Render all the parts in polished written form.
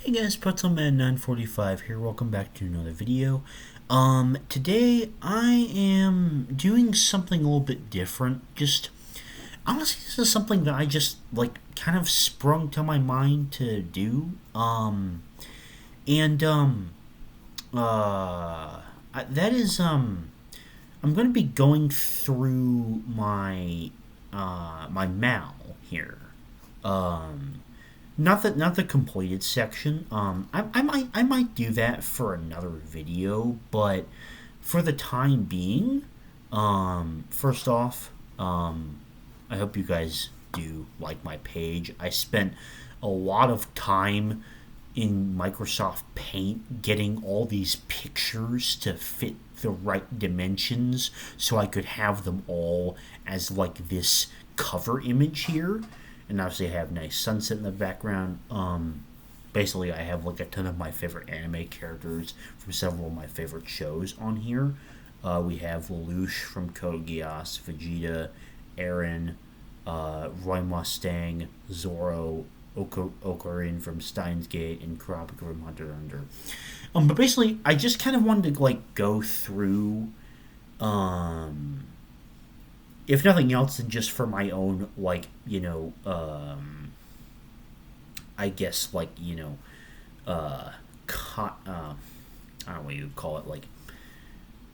Hey guys, Pretzelman 945 here. Welcome back to another video. Today I am doing something a little bit different. Just honestly, this is something that I just kind of sprung to my mind to do. And that is I'm going to be going through my mal here. Um, not the completed section. I might do that for another video, but for the time being, first off, I hope you guys do like my page. I spent a lot of time in Microsoft Paint getting all these pictures to fit the right dimensions so I could have them all as like this cover image here. And obviously I have nice sunset in the background. Basically I have like a ton of my favorite anime characters from several of my favorite shows on here. We have Lelouch from Code Geass, Vegeta, Eren, Roy Mustang, Zoro, Ocarin from Steins Gate, and Kurapika from Hunter x Hunter. But basically, I just kind of wanted to like go through, um, if nothing else, than just for my own I guess uh, I don't know what you would call it, like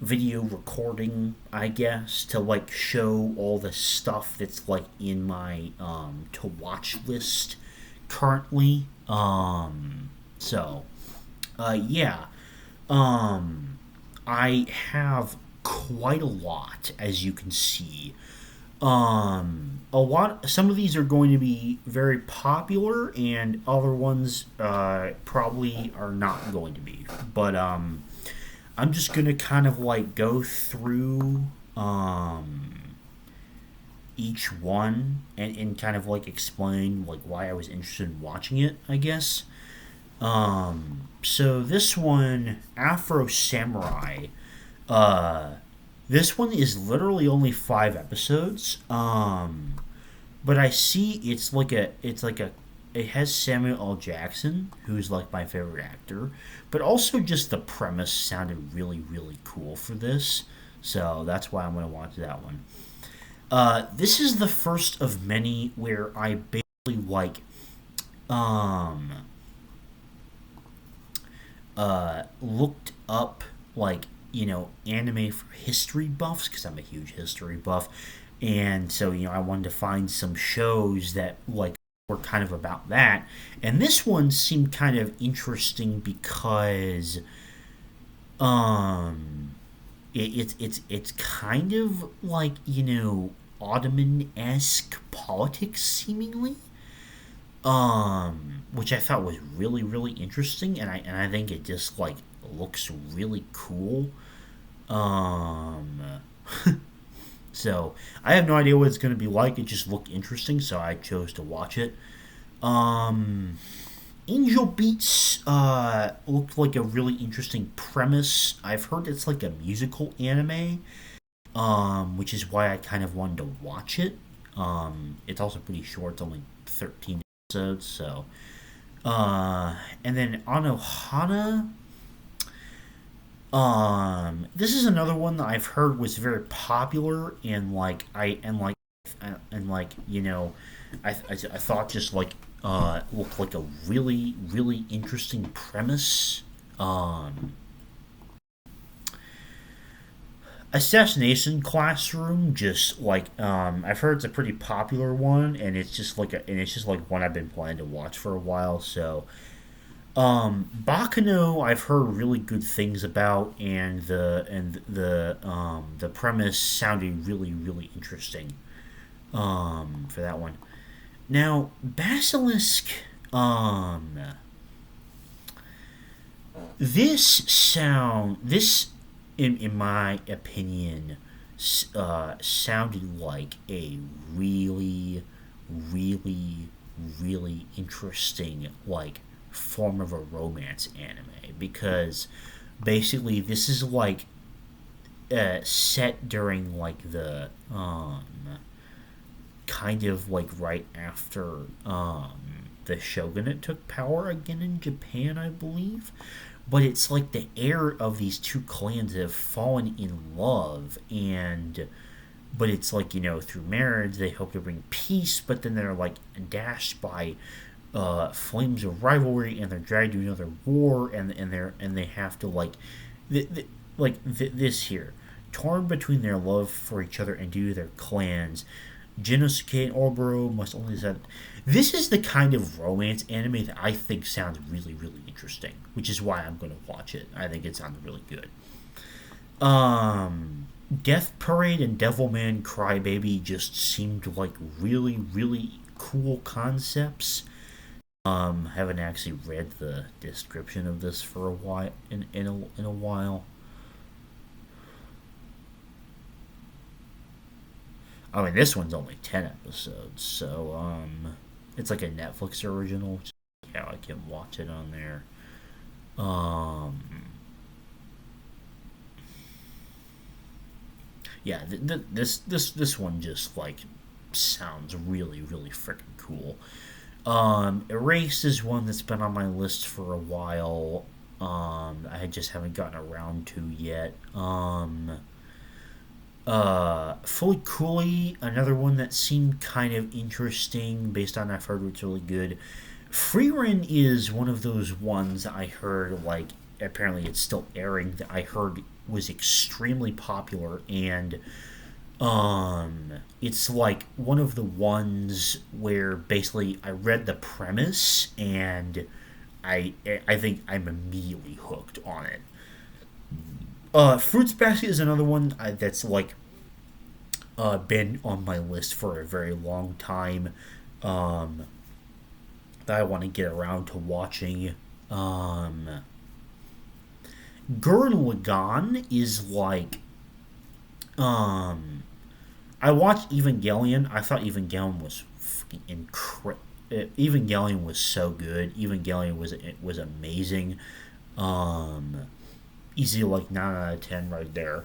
video recording, I guess, to like show all the stuff that's like in my to watch list currently. Yeah. Um, I have quite a lot, as you can see. A lot. Some of these are going to be very popular, and other ones probably are not going to be. But I'm just gonna kind of like go through each one and kind of like explain like why I was interested in watching it, I guess. So this one, Afro Samurai, uh, this one is literally only 5 episodes. But I see it has Samuel L. Jackson, who's like my favorite actor, but also just the premise sounded really, really cool for this. So that's why I'm gonna watch that one. This is the first of many where I basically um looked up anime for history buffs because I'm a huge history buff, and so I wanted to find some shows that like were kind of about that, and this one seemed kind of interesting because um it's kind of like Ottoman esque politics seemingly, which I thought was really really interesting, and I think it just like looks really cool. Um, so I have no idea what it's going to be like. It just looked interesting, so I chose to watch it. Um, Angel Beats looked like a really interesting premise. I've heard it's like a musical anime, which is why I kind of wanted to watch it. It's also pretty short; it's only 13 episodes. So, and then Anohana. This is another one that I've heard was very popular, and I thought just looked like a really really interesting premise. Um, Assassination Classroom, just I've heard it's a pretty popular one, and it's just like one I've been planning to watch for a while. So Bakano, I've heard really good things about, and the premise sounded really really interesting. For that one. Now Basilisk, um, this in my opinion sounded like a really really really interesting form of a romance anime, because basically this is set during the kind of right after the shogunate took power again in Japan, I believe. But it's like the heir of these two clans have fallen in love, and but it's like, through marriage they hope to bring peace, but then they're like dashed by flames of rivalry, and they're dragged to another war, and they have to this here, torn between their love for each other and due to their clans. Genosuke and Oboro must only decide. This is the kind of romance anime that I think sounds really, really interesting, which is why I'm going to watch it. I think it sounds really good. Death Parade and Devilman Crybaby just seemed like really, really cool concepts. Haven't actually read the description of this for a while. In a while. I mean, this one's only 10 episodes, so it's like a Netflix original. Yeah, I can watch it on there. Um, yeah, this one just like sounds really, really freaking cool. Erased is one that's been on my list for a while. I just haven't gotten around to yet. Fully Cooley, another one that seemed kind of interesting based on I've heard it's really good. Freerun is one of those ones I heard, like, apparently it's still airing, that I heard was extremely popular, and it's like one of the ones where basically I read the premise and I think I'm immediately hooked on it. Fruits Basket is another one that's like been on my list for a very long time, um, that I want to get around to watching. Gurren Lagann is like, um, I watched Evangelion. I thought Evangelion was freaking incredible. Evangelion was so good. Evangelion was amazing. Um, Easy, like 9 out of 10 right there.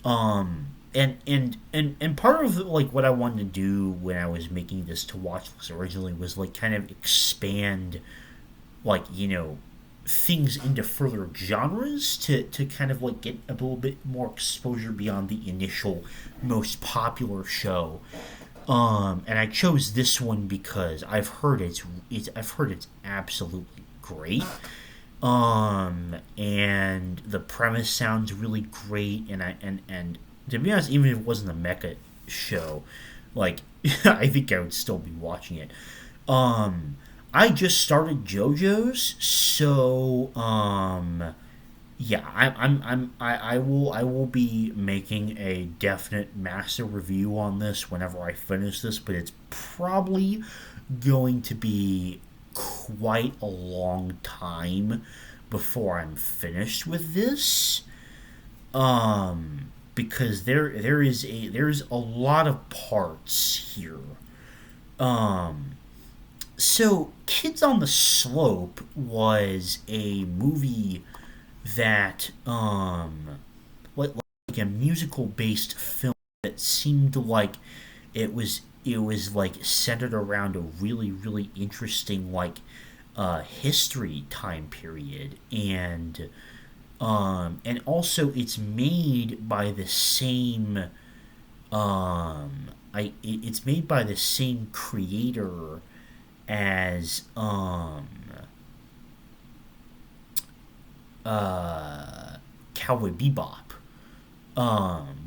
And part of like what I wanted to do when I was making this to watch list originally was like kind of expand, like, things into further genres to kind of like get a little bit more exposure beyond the initial most popular show. And I chose this one because I've heard it's absolutely great. And the premise sounds really great, and to be honest, even if it wasn't a mecha show, like, I think I would still be watching it. I just started JoJo's, so yeah, I will be making a definite massive review on this whenever I finish this, but it's probably going to be quite a long time before I'm finished with this. Because there's a lot of parts here. Um, so Kids on the Slope was a movie that like a musical based film that seemed like it was like centered around a really, really interesting, like, history time period, and also it's made by the same it's made by the same creator as Cowboy Bebop.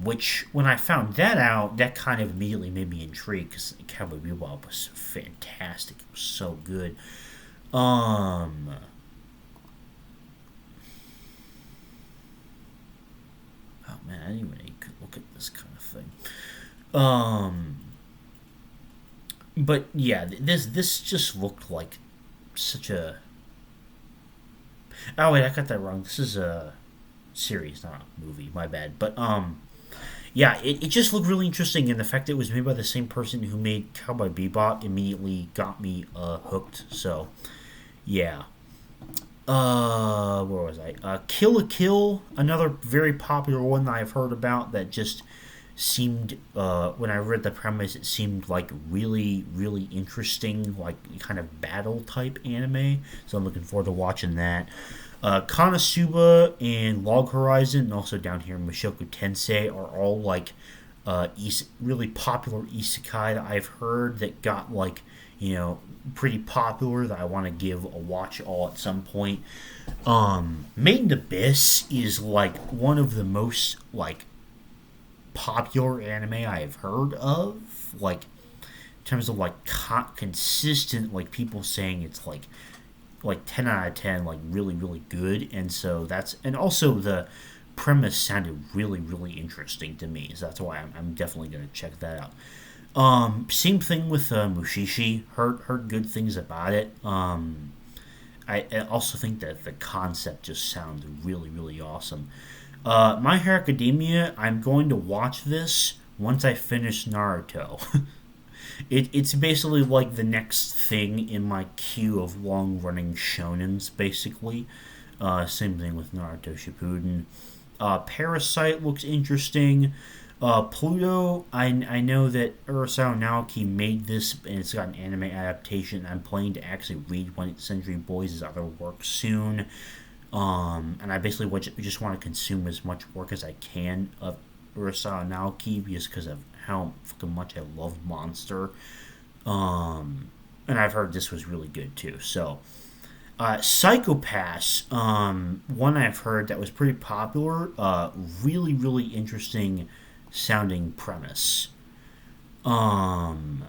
Which, when I found that out, that kind of immediately made me intrigued because Cowboy Bebop was fantastic. It was so good. Um, oh man, I didn't even could look at this kind of thing. Um, but yeah, this just looked like such a. Oh wait, I got that wrong. This is a series, not a movie. My bad. But yeah, it just looked really interesting, and the fact that it was made by the same person who made Cowboy Bebop immediately got me hooked. So yeah. Where was I? Kill a Kill, another very popular one that I've heard about that just seemed when I read the premise, it seemed like really really interesting, like kind of battle type anime. So I'm looking forward to watching that. Konosuba and Log Horizon, and also down here Mushoku Tensei, are all like really popular isekai that I've heard that got like pretty popular that I want to give a watch all at some point. Made in Abyss is like one of the most like popular anime I've heard of. Like in terms of like consistent, like people saying it's like 10 out of 10, like really really good. And so that's, and also the premise sounded really really interesting to me, so that's why I'm definitely going to check that out. Same thing with Mushishi. Heard good things about it. I also think that the concept just sounds really really awesome. My Hero Academia, I'm going to watch this once I finish Naruto. It's basically like the next thing in my queue of long running shonens, basically. Same thing with Naruto Shippuden. Parasite looks interesting. Pluto, I know that Urasao Naoki made this, and it's got an anime adaptation. I'm planning to actually read 20th Century Boys' other work soon. And I basically just want to consume as much work as I can of Urasao Naoki, just because of how fucking much I love Monster. And I've heard this was really good too. So, Psychopaths, one I've heard that was pretty popular. Really, really interesting sounding premise. Um,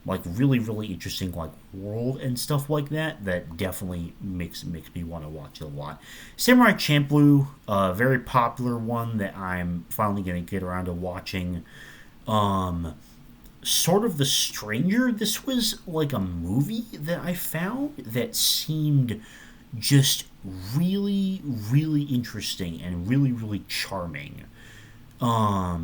like really, really interesting like world and stuff like that. That definitely makes me want to watch it a lot. Samurai Champloo, a very popular one that I'm finally gonna get around to watching. Um, Sort of the Stranger. This was like a movie that I found that seemed just really, really interesting and really, really charming.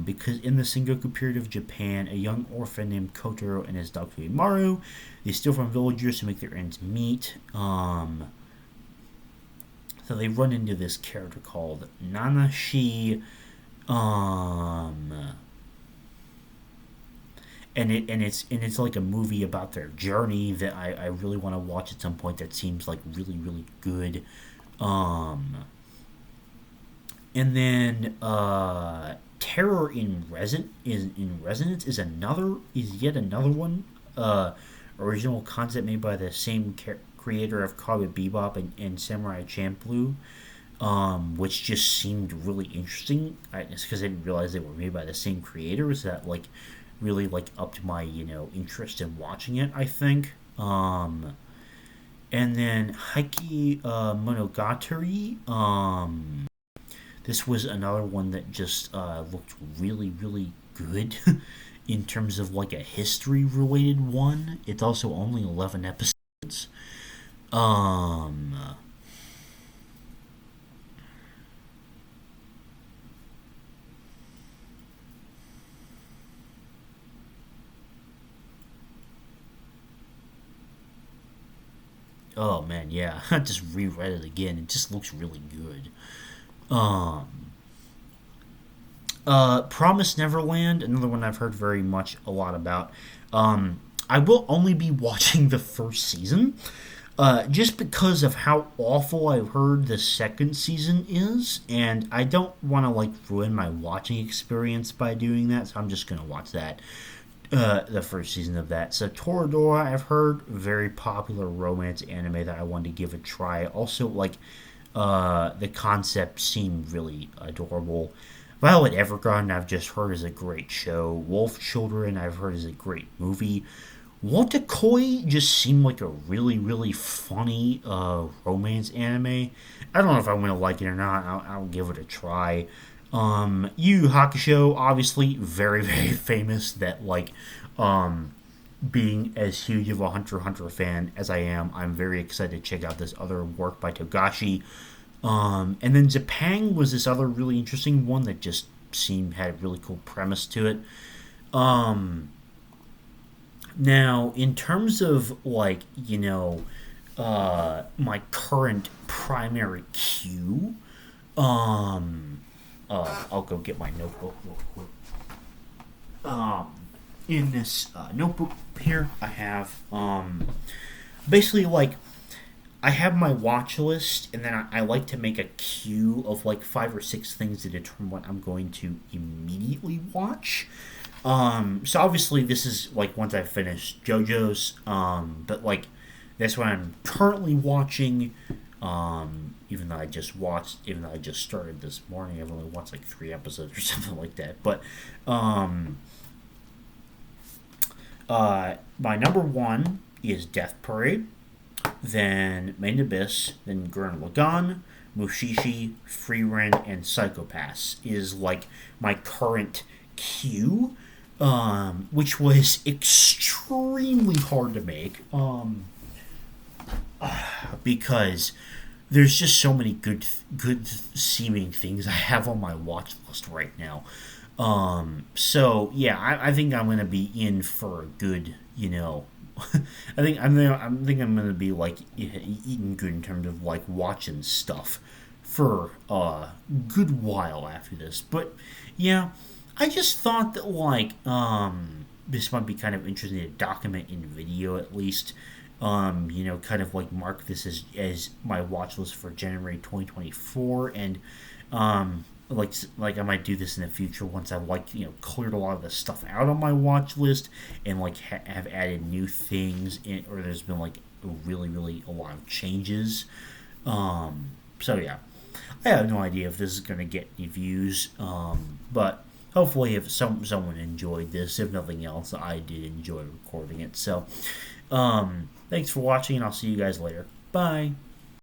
Because in the Sengoku period of Japan, a young orphan named Kotaro and his dog Maru, they steal from villagers to make their ends meet. So they run into this character called Nanashi. Um, and it's like a movie about their journey that I really want to watch at some point. That seems like really really good. Um, and then Terror in Resonance is yet another one. Original concept made by the same creator of Cowboy Bebop and Samurai Champloo. Which just seemed really interesting. It's because I didn't realize they were made by the same creators that like really like upped my interest in watching it. I think. And then Heike Monogatari. This was another one that just looked really really good in terms of like a history related one. It's also only 11 episodes. Um, oh man, yeah, I just reread it again. It just looks really good. Um, Promise Neverland, another one I've heard very much a lot about. I will only be watching the first season, just because of how awful I've heard the second season is, and I don't want to like ruin my watching experience by doing that. So I'm just gonna watch that, the first season of that. So Toradora, I've heard very popular romance anime that I wanted to give a try. Also, like the concept seemed really adorable. Violet Evergarden, I've just heard is a great show. Wolf Children, I've heard is a great movie. Watakoi just seemed like a really, really funny romance anime. I don't know if I'm going to like it or not. I'll give it a try. Yu Yu Hakusho, obviously, very, very famous. That, like, being as huge of a Hunter x Hunter fan as I am, I'm very excited to check out this other work by Togashi. And then Japan was this other really interesting one that just had a really cool premise to it. Um, Now, in terms of like my current primary queue, um, I'll go get my notebook real quick. um, in this notebook here, I have basically like I have my watch list, and then I like to make a queue of like 5 or 6 things to determine what I'm going to immediately watch. So obviously this is like once I finish JoJo's, but like that's what I'm currently watching. Even though I just started this morning, I've only watched like 3 episodes or something like that. But um, my number one is Death Parade, then Main Abyss, then Gurren Lagann, Mushishi, Frieren, and Psychopaths is like my current queue, which was extremely hard to make because there's just so many good seeming things I have on my watch list right now. So yeah, I think I'm gonna be in for a good, I'm gonna be like eating good in terms of like watching stuff for a good while after this. But yeah, I just thought that this might be kind of interesting to document in video at least. Kind of like mark this as my watch list for January 2024, and like I might do this in the future once I've cleared a lot of the stuff out on my watch list and have added new things or there's been like really a lot of changes. So yeah, I have no idea if this is gonna get any views, but hopefully if someone enjoyed this. If nothing else, I did enjoy recording it. So thanks for watching, and I'll see you guys later. Bye.